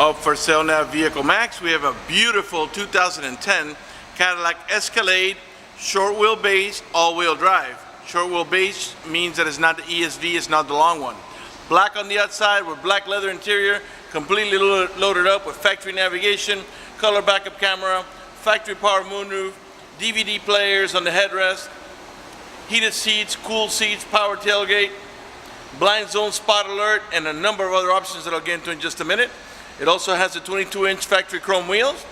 Up for sale now, Vehiclemax. We have a beautiful 2010 Cadillac Escalade, short wheelbase, all-wheel drive. Short wheelbase means that it's not the ESV, it's not the long one. Black on the outside with black leather interior, completely loaded up with factory navigation, color backup camera, factory power moonroof, DVD players on the headrest, heated seats, cool seats, power tailgate, blind zone spot alert, and a number of other options that I'll get into in just a minute. It also has a 22-inch factory chrome wheels.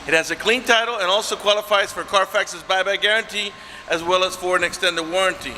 It has a clean title and also qualifies for Carfax's buyback guarantee as well as for an extended warranty.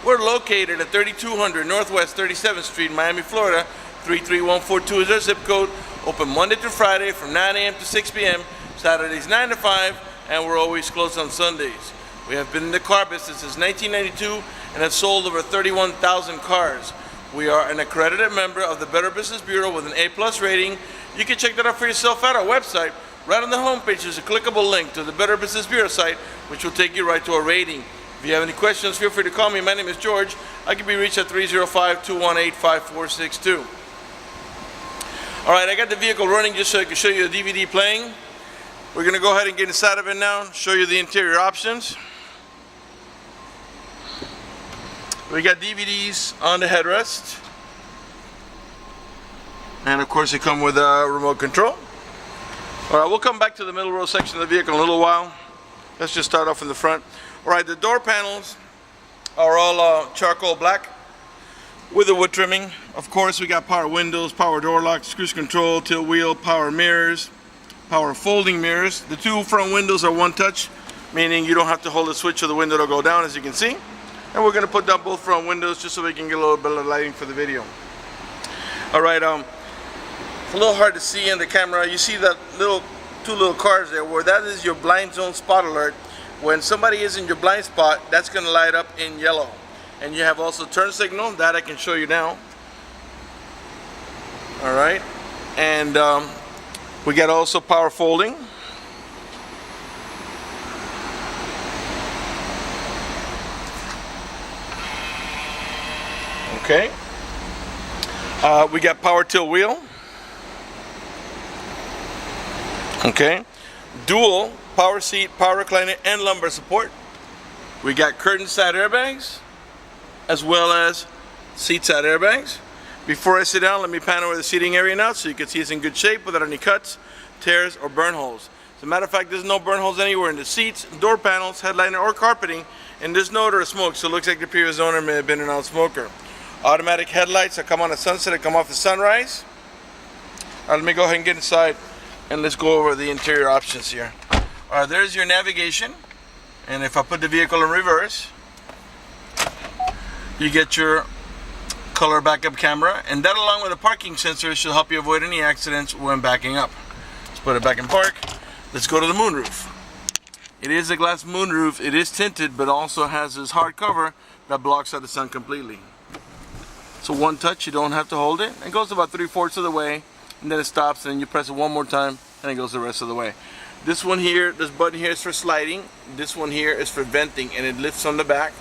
We're located at 3200 Northwest 37th Street, Miami, Florida. 33142 is our zip code. Open Monday through Friday from 9 a.m. to 6 p.m. Saturdays 9 to 5, and we're always closed on Sundays. We have been in the car business since 1992 and have sold over 31,000 cars. We are an accredited member of the Better Business Bureau with an A+ rating. You can check that out for yourself at our website. Right on the homepage is a clickable link to the Better Business Bureau site, which will take you right to a rating. If you have any questions, feel free to call me. My name is George. I can be reached at 305-218-5462. All right, I got the vehicle running just so I can show you the DVD playing. We're going to go ahead and get inside of it now, show you the interior options. We got DVDs on the headrest, and of course they come with a remote control. Alright, we'll come back to the middle row section of the vehicle in a little while. Let's just start off in the front. Alright, the door panels are all charcoal black with the wood trimming. Of course, we got power windows, power door locks, cruise control, tilt wheel, power mirrors, power folding mirrors. The two front windows are one touch, meaning you don't have to hold the switch for the window to go down, as you can see. And we're going to put down both front windows just so we can get a little bit of lighting for the video. Alright, it's a little hard to see in the camera. You see that two little cars there, where that is your blind zone spot alert. When somebody is in your blind spot, that's going to light up in yellow. And you have also turn signal, that I can show you now. Alright, and we got also power folding. Okay, we got power tilt wheel. Okay, dual power seat, power recliner, and lumbar support. We got curtain side airbags as well as seat side airbags. Before I sit down, let me pan over the seating area now so you can see it's in good shape without any cuts, tears, or burn holes. As a matter of fact, there's no burn holes anywhere in the seats, door panels, headliner, or carpeting, and there's no odor of smoke, so it looks like the previous owner may have been an out smoker. Automatic headlights that come on at sunset and come off the sunrise. Alright, let me go ahead and get inside and let's go over the interior options here. Alright, there's your navigation, and if I put the vehicle in reverse, you get your color backup camera, and that along with a parking sensor should help you avoid any accidents when backing up. Let's put it back in park. Let's go to the moonroof. It is a glass moonroof. It is tinted, but also has this hard cover that blocks out the sun completely. So one touch, you don't have to hold it. It goes about 3/4 of the way, and then it stops, and then you press it one more time, and it goes the rest of the way. This one here, this button here is for sliding. This one here is for venting, and it lifts on the back.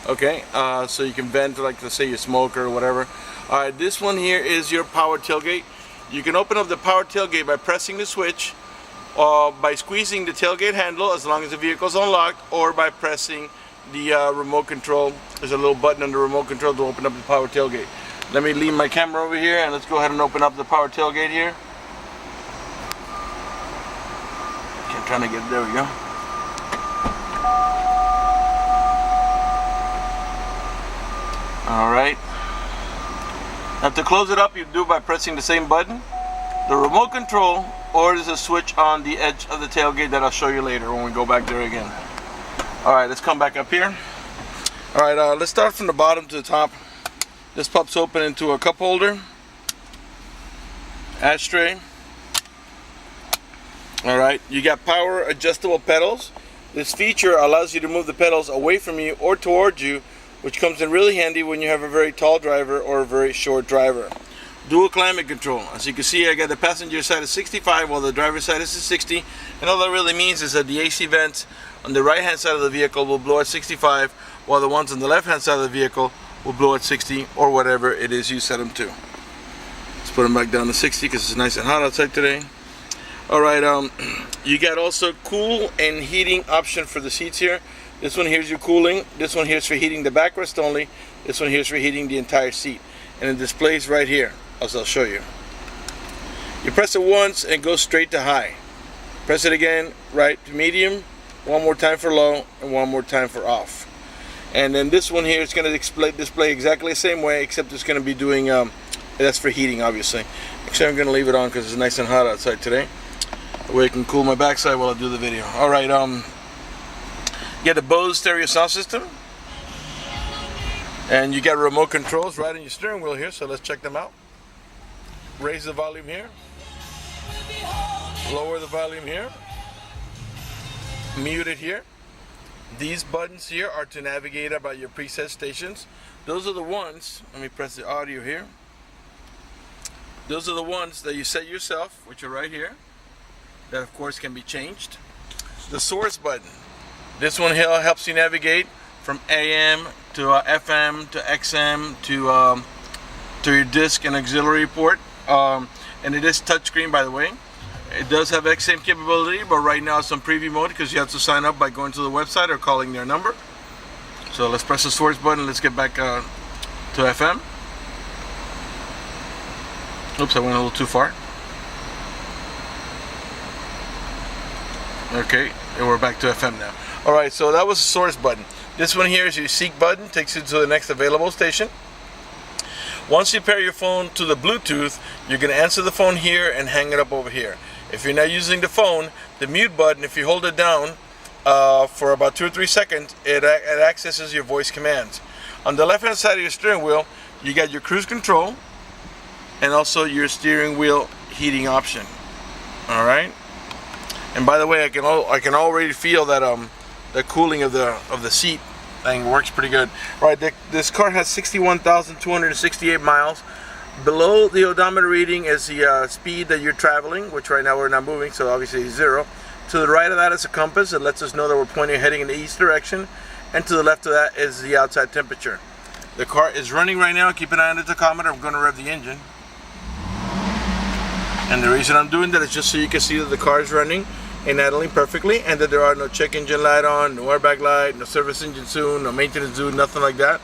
Okay, so you can vent, like let's say you smoke or whatever. Alright, this one here is your power tailgate. You can open up the power tailgate by pressing the switch, by squeezing the tailgate handle as long as the vehicle is unlocked, or by pressing the remote control. There's a little button on the remote control to open up the power tailgate. Let me leave my camera over here and let's go ahead and open up the power tailgate here. Okay, I'm trying to get, there we go. Alright. Now to close it up, you do by pressing the same button, the remote control, or there's a switch on the edge of the tailgate that I'll show you later when we go back there again. Alright, let's come back up here. Alright, let's start from the bottom to the top. This pops open into a cup holder, ashtray. Alright, you got power adjustable pedals. This feature allows you to move the pedals away from you or towards you, which comes in really handy when you have a very tall driver or a very short driver. Dual climate control. As you can see, I got the passenger side at 65 while the driver's side is at 60. And all that really means is that the AC vents on the right hand side of the vehicle will blow at 65, while the ones on the left hand side of the vehicle will blow at 60 or whatever it is you set them to. Let's put them back down to 60 because it's nice and hot outside today. All right, you got also cool and heating option for the seats here. This one here is your cooling. This one here is for heating the backrest only. This one here is for heating the entire seat. And it displays right here, as I'll show you. You press it once and it goes straight to high. Press it again, right to medium, one more time for low, and one more time for off. And then this one here is going to display exactly the same way, except it's going to be doing, that's for heating, obviously. Actually, I'm going to leave it on because it's nice and hot outside today. That way I can cool my backside while I do the video. All right, you got the Bose stereo sound system. And you got remote controls right on your steering wheel here, so let's check them out. Raise the volume here. Lower the volume here. Mute it here. These buttons here are to navigate about your preset stations. Those are the ones, let me press the audio here. Those are the ones that you set yourself, which are right here. That of course can be changed. The source button. This one here helps you navigate from AM to FM to XM to your disc and auxiliary port. And it is touchscreen, by the way. It does have XM capability, but right now it's on preview mode because you have to sign up by going to the website or calling their number. So let's press the source button. Let's get back to FM. Oops, I went a little too far. Okay, and we're back to FM now. All right, so that was the source button. This one here is your seek button, takes you to the next available station. Once you pair your phone to the Bluetooth, you're going to answer the phone here and hang it up over here. If you're not using the phone, the mute button, if you hold it down for about 2 or 3 seconds, it accesses your voice commands. On the left hand side of your steering wheel, you got your cruise control and also your steering wheel heating option. All right. And by the way, I can already feel that the cooling of the seat thing works pretty good. All right, this car has 61,268 miles. Below the odometer reading is the speed that you're traveling, which right now we're not moving, so obviously it's 0. To the right of that is a compass. It lets us know that we're heading in the east direction. And to the left of that is the outside temperature. The car is running right now. Keep an eye on the tachometer. I'm going to rev the engine. And the reason I'm doing that is just so you can see that the car is running and idling perfectly, and that there are no check engine light on, no airbag light, no service engine soon, no maintenance due, nothing like that.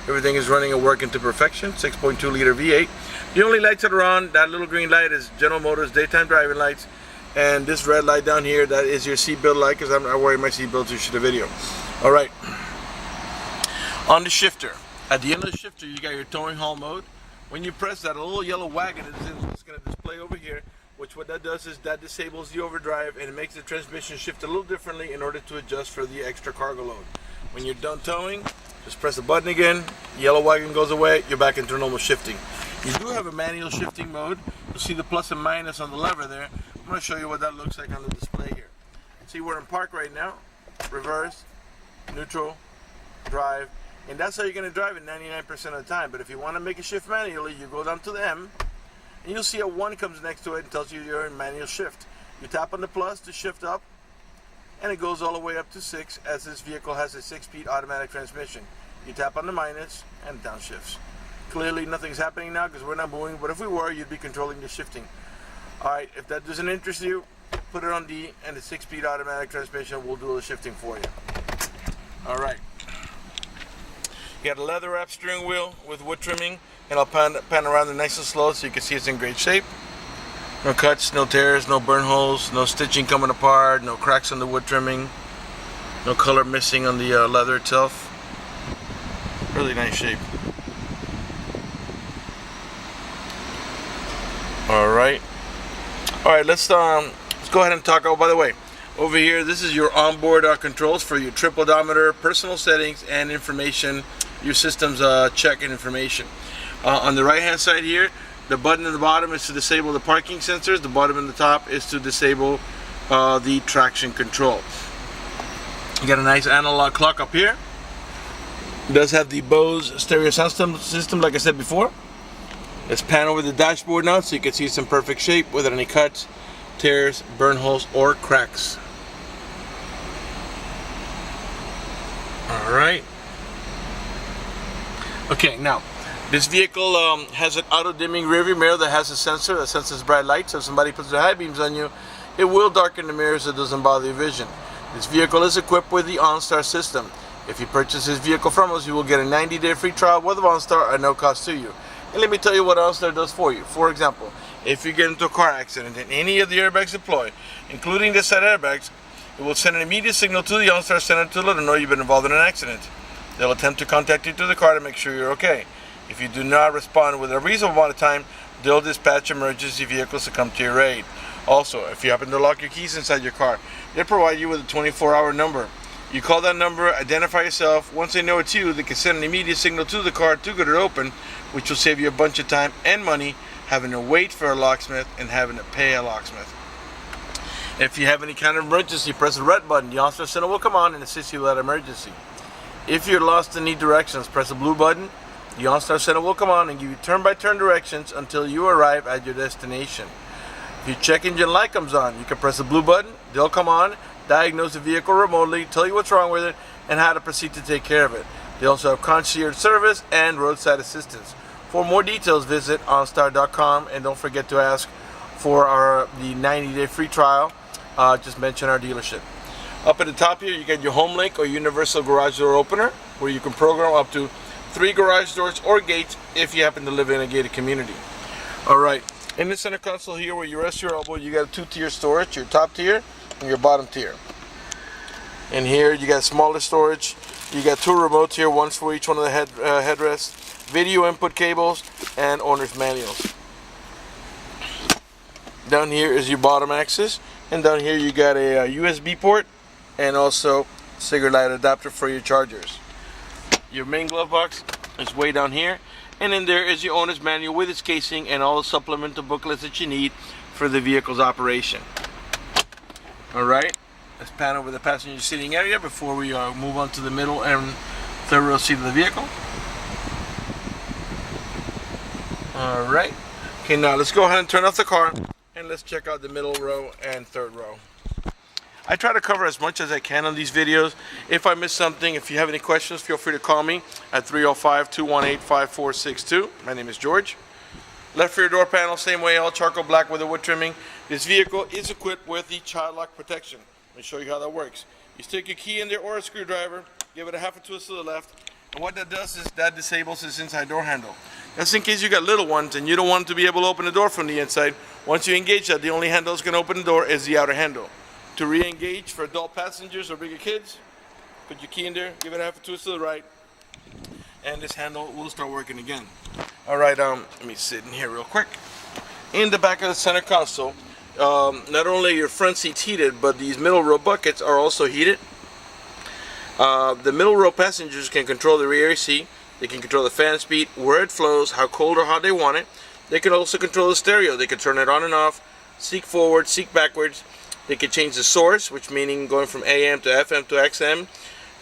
Everything is running and working to perfection. 6.2 liter V8. The only lights that are on, that little green light, is General Motors daytime driving lights, and this red light down here, that is your seatbelt light, because I'm not wearing my seatbelt to shoot a video. All right. On the shifter, at the end of the shifter, you got your towing haul mode. When you press that, a little yellow wagon is going to display over here, which what that does is that disables the overdrive and it makes the transmission shift a little differently in order to adjust for the extra cargo load. When you're done towing, just press the button again, yellow wagon goes away, you're back into normal shifting. You do have a manual shifting mode. You'll see the plus and minus on the lever there. I'm going to show you what that looks like on the display here. See, we're in park right now. Reverse, neutral, drive. And that's how you're going to drive it 99% of the time. But if you want to make a shift manually, you go down to the M, and you'll see a 1 comes next to it and tells you you're in manual shift. You tap on the plus to shift up, and it goes all the way up to 6, as this vehicle has a 6-speed automatic transmission. You tap on the minus, and it downshifts. Clearly nothing's happening now because we're not moving, but if we were, you'd be controlling the shifting. Alright, if that doesn't interest you, put it on D, and the 6-speed automatic transmission will do the shifting for you. Alright. You got a leather wrap steering wheel with wood trimming, and I'll pan around it nice and slow so you can see it's in great shape. No cuts, no tears, no burn holes, no stitching coming apart, no cracks on the wood trimming, no color missing on the leather itself. Really nice shape. Alright, let's go ahead and talk. Oh, by the way, over here, this is your onboard controls for your trip odometer, personal settings, and information, your system's check and information. On the right hand side here, the button at the bottom is to disable the parking sensors. The button at the top is to disable the traction control. You got a nice analog clock up here. It does have the Bose stereo sound system, like I said before. Let's pan over the dashboard now so you can see it's in perfect shape without any cuts, tears, burn holes, or cracks. Alright. Okay, now, This vehicle has an auto-dimming rearview mirror that has a sensor that senses bright light, so if somebody puts their high beams on you, it will darken the mirror so it doesn't bother your vision. This vehicle is equipped with the OnStar system. If you purchase this vehicle from us, you will get a 90-day free trial with OnStar at no cost to you. And let me tell you what OnStar does for you. For example, if you get into a car accident and any of the airbags deploy, including the side airbags, it will send an immediate signal to the OnStar center to let them know you've been involved in an accident. They'll attempt to contact you through the car to make sure you're okay. If you do not respond within a reasonable amount of time, they'll dispatch emergency vehicles to come to your aid. Also, if you happen to lock your keys inside your car, they'll provide you with a 24-hour number. You call that number, identify yourself. Once they know it's you, they can send an immediate signal to the car to get it open, which will save you a bunch of time and money having to wait for a locksmith and having to pay a locksmith. If you have any kind of emergency, press the red button. The OnStar center will come on and assist you with that emergency. If you're lost and need directions, press the blue button. The OnStar center will come on and give you turn-by-turn directions until you arrive at your destination. If your check engine light comes on, you can press the blue button. They'll come on, diagnose the vehicle remotely, tell you what's wrong with it, and how to proceed to take care of it. They also have concierge service and roadside assistance. For more details, visit OnStar.com, and don't forget to ask for the 90-day free trial. Just mention our dealership. Up at the top here, you get your home link or universal garage door opener, where you can program up to 3 garage doors or gates if you happen to live in a gated community. Alright, in the center console here where you rest your elbow, you got a 2-tier storage, your top tier and your bottom tier. In here you got smaller storage, you got 2 remotes here, one for each one of the headrests, video input cables, and owner's manuals. Down here is your bottom axis, and down here you got a USB port and also cigarette light adapter for your chargers. Your main glove box is way down here, and in there is your owner's manual with its casing and all the supplemental booklets that you need for the vehicle's operation. Alright, let's pan over the passenger seating area before we move on to the middle and third row seat of the vehicle. Alright, okay, now let's go ahead and turn off the car and let's check out the middle row and third row. I try to cover as much as I can on these videos. If I miss something, if you have any questions, feel free to call me at 305-218-5462. My name is George. Left rear door panel, same way, all charcoal black with a wood trimming. This vehicle is equipped with the child lock protection. Let me show you how that works. You stick your key in there or a screwdriver, give it a half a twist to the left, and what that does is that disables this inside door handle. That's in case you got little ones and you don't want them to be able to open the door from the inside. Once you engage that, the only handle that's going to open the door is the outer handle. To re-engage for adult passengers or bigger kids, put your key in there, give it a half a twist to the right, and this handle will start working again. Alright, let me sit in here real quick. In the back of the center console, not only are your front seats heated, but these middle row buckets are also heated. The middle row passengers can control the rear AC, they can control the fan speed, where it flows, how cold or hot they want it. They can also control the stereo, they can turn it on and off, seek forward, seek backwards. They can change the source, which meaning going from AM to FM to XM,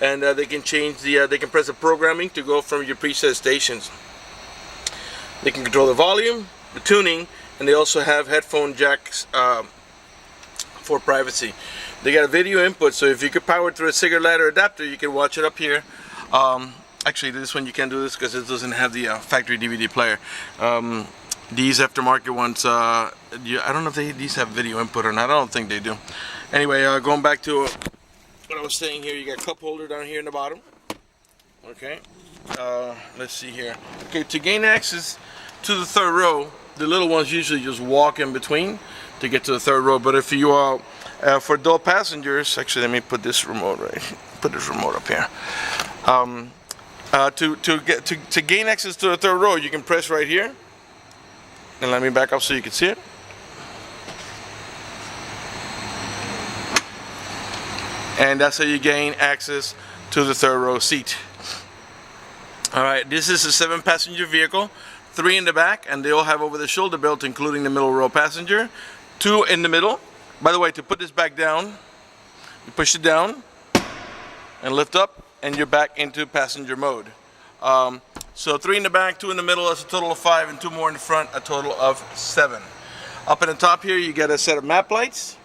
and they can change the. They can press the programming to go from your preset stations. They can control the volume, the tuning, and they also have headphone jacks for privacy. They got a video input, so if you could power through a cigarette light or adapter, you can watch it up here. Actually, this one you can't do this because it doesn't have the factory DVD player. These aftermarket ones, I don't know if these have video input or not. I don't think they do. Anyway, going back to what I was saying here, you got a cup holder down here in the bottom. Okay, let's see here. Okay, to gain access to the third row, the little ones usually just walk in between to get to the third row. But if you for adult passengers, actually, let me put this remote up here. To gain access to the third row, you can press right here. And let me back up so you can see it. And that's how you gain access to the third row seat. Alright, this is a 7-passenger vehicle, 3 in the back, and they all have over the shoulder belt, including the middle row passenger. 2 in the middle. By the way, to put this back down, you push it down and lift up, and you're back into passenger mode. So 3 in the back, 2 in the middle, that's a total of 5, and 2 more in the front, a total of 7. Up in the top here, you get a set of map lights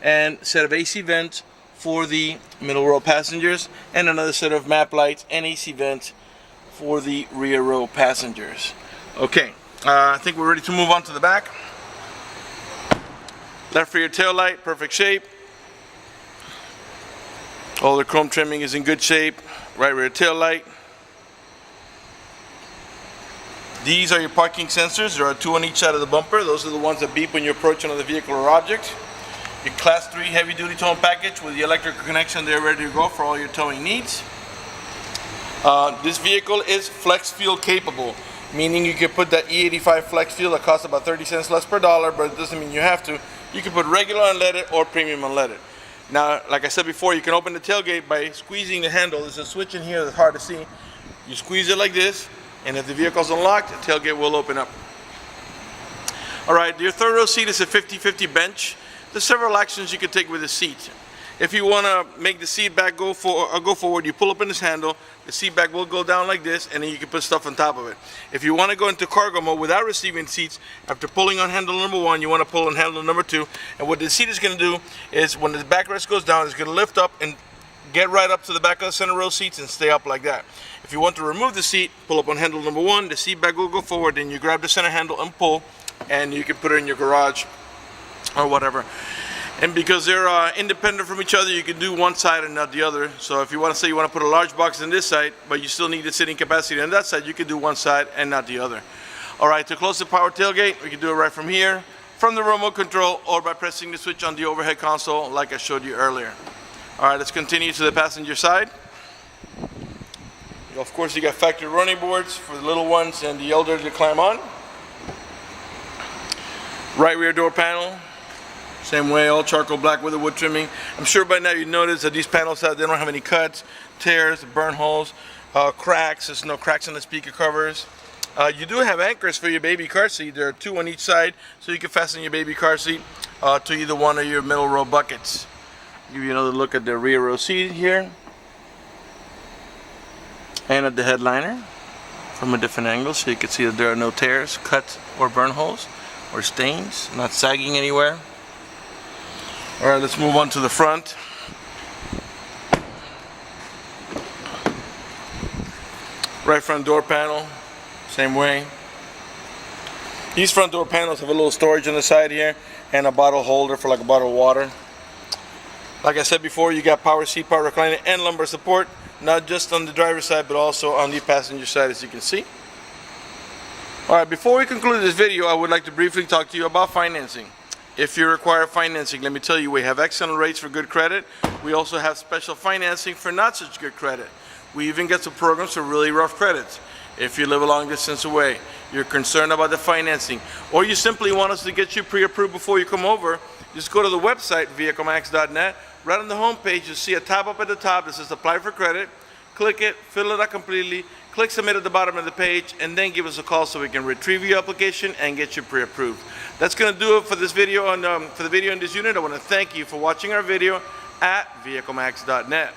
and a set of AC vents for the middle row passengers, and another set of map lights and AC vents for the rear row passengers. Okay, I think we're ready to move on to the back. Left rear tail light, perfect shape. All the chrome trimming is in good shape. Right rear tail light. These are your parking sensors. There are 2 on each side of the bumper. Those are the ones that beep when you approach another vehicle or object. Your Class 3 heavy duty towing package with the electrical connection there ready to go for all your towing needs. This vehicle is flex fuel capable, meaning you can put that E85 flex fuel that costs about 30 cents less per dollar, but it doesn't mean you have to. You can put regular unleaded or premium unleaded. Now, like I said before, you can open the tailgate by squeezing the handle. There's a switch in here that's hard to see. You squeeze it like this, and if the vehicle's unlocked, the tailgate will open up. All right, your third row seat is a 50-50 bench. There's several actions you can take with the seat. If you want to make the seat back go forward, you pull up in this handle, the seat back will go down like this, and then you can put stuff on top of it. If you want to go into cargo mode without receiving seats, after pulling on handle number 1, you want to pull on handle number 2, and what the seat is going to do is when the backrest goes down, it's going to lift up and get right up to the back of the center row seats and stay up like that. If you want to remove the seat, pull up on handle number 1, the seat back will go forward, then you grab the center handle and pull, and you can put it in your garage or whatever. And because they're independent from each other, you can do one side and not the other. So if you want to say you want to put a large box on this side, but you still need the sitting capacity on that side, you can do one side and not the other. All right, to close the power tailgate, we can do it right from here, from the remote control, or by pressing the switch on the overhead console like I showed you earlier. All right, let's continue to the passenger side. Of course, you got factory running boards for the little ones and the elderly to climb on. Right rear door panel. Same way, all charcoal black with the wood trimming. I'm sure by now you noticed that these panels they don't have any cuts, tears, burn holes, cracks. There's no cracks on the speaker covers. You do have anchors for your baby car seat. There are 2 on each side, so you can fasten your baby car seat to either one of your middle row buckets. Give you another look at the rear row seat here, and at the headliner from a different angle, so you can see that there are no tears, cuts, or burn holes, or stains, not sagging anywhere. All right, let's move on to the front. Right front door panel, same way. These front door panels have a little storage on the side here and a bottle holder for like a bottle of water. Like I said before, you got power seat, power recliner, and lumbar support, not just on the driver's side, but also on the passenger side, as you can see. All right, before we conclude this video, I would like to briefly talk to you about financing. If you require financing, let me tell you, we have excellent rates for good credit. We also have special financing for not such good credit. We even get some programs for really rough credits. If you live a long distance away, you're concerned about the financing, or you simply want us to get you pre-approved before you come over, just go to the website, vehiclemax.net. Right on the home page, you'll see a tab up at the top that says apply for credit. Click it, fill it out completely, click submit at the bottom of the page, and then give us a call so we can retrieve your application and get you pre-approved. That's going to do it for this video, for the video in this unit. I want to thank you for watching our video at vehiclemax.net.